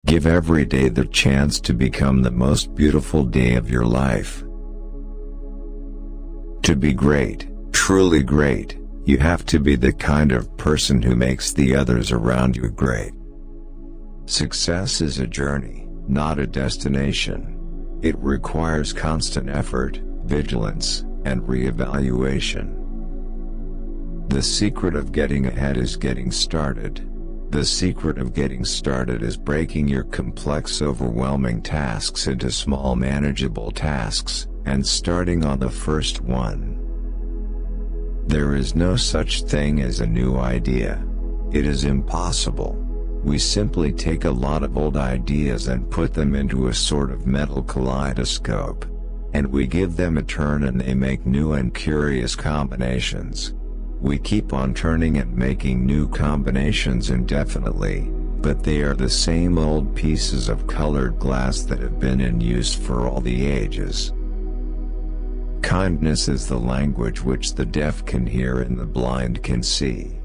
Give every day the chance to become the most beautiful day of your life. To be great, truly great, you have to be the kind of person who makes the others around you great. Success is a journey, not a destination. It requires constant effort, vigilance, and reevaluation. The secret of getting ahead is getting started. The secret of getting started is breaking your complex, overwhelming tasks into small, manageable tasks, and starting on the first one. There is no such thing as a new idea. It is impossible. We simply take a lot of old ideas and put them into a sort of mental kaleidoscope. And we give them a turn and they make new and curious combinations. We keep on turning and making new combinations indefinitely, but they are the same old pieces of colored glass that have been in use for all the ages. Kindness is the language which the deaf can hear and the blind can see.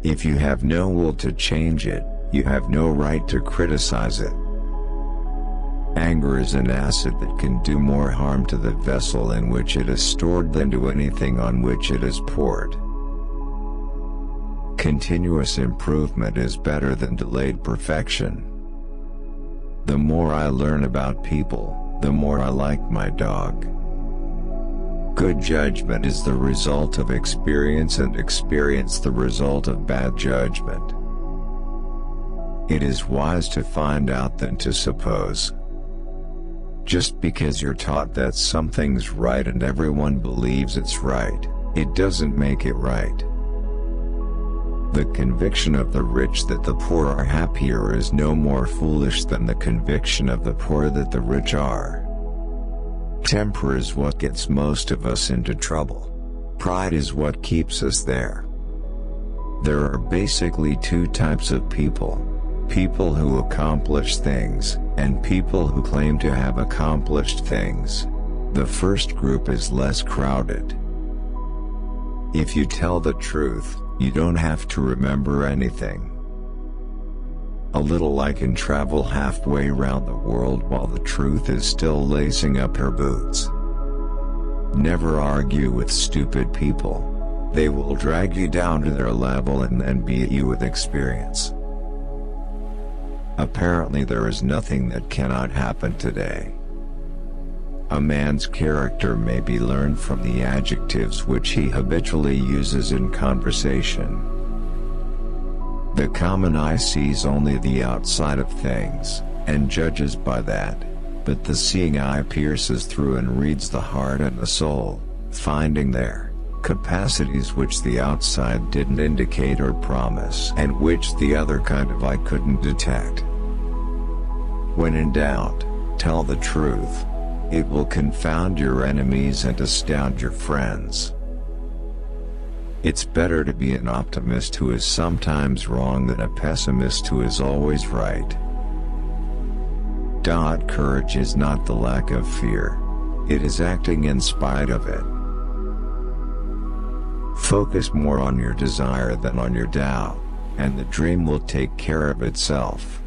If you have no will to change it, you have no right to criticize it. Anger is an acid that can do more harm to the vessel in which it is stored than to anything on which it is poured. Continuous improvement is better than delayed perfection. The more I learn about people, the more I like my dog. Good judgment is the result of experience and experience the result of bad judgment. It is wise to find out than to suppose. Just because you're taught that something's right and everyone believes it's right, it doesn't make it right. The conviction of the rich that the poor are happier is no more foolish than the conviction of the poor that the rich are. Temper is what gets most of us into trouble. Pride is what keeps us there. There are basically two types of people. People who accomplish things, and people who claim to have accomplished things. The first group is less crowded. If you tell the truth, you don't have to remember anything. A little I can travel halfway around the world while the truth is still lacing up her boots. Never argue with stupid people. They will drag you down to their level and then beat you with experience. Apparently there is nothing that cannot happen today. A man's character may be learned from the adjectives which he habitually uses in conversation. The common eye sees only the outside of things, and judges by that, but the seeing eye pierces through and reads the heart and the soul, finding there capacities which the outside didn't indicate or promise, and which the other kind of eye couldn't detect. When in doubt, tell the truth. It will confound your enemies and astound your friends. It's better to be an optimist who is sometimes wrong than a pessimist who is always right. Courage is not the lack of fear. It is acting in spite of it. Focus more on your desire than on your doubt, and the dream will take care of itself.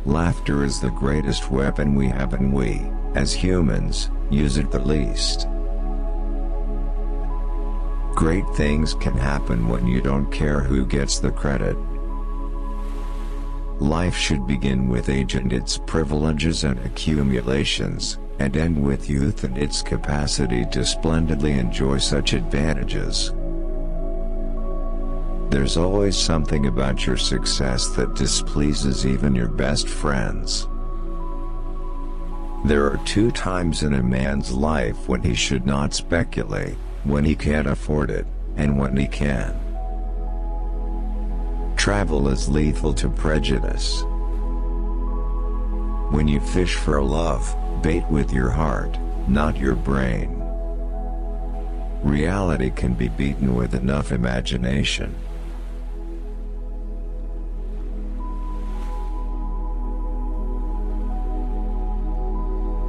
Laughter is the greatest weapon we have, and we, as humans, use it the least. Great things can happen when you don't care who gets the credit. Life should begin with age and its privileges and accumulations, and end with youth and its capacity to splendidly enjoy such advantages. There's always something about your success that displeases even your best friends. There are 2 times in a man's life when he should not speculate: when he can't afford it, and when he can. Travel is lethal to prejudice. When you fish for love, bait with your heart, not your brain. Reality can be beaten with enough imagination.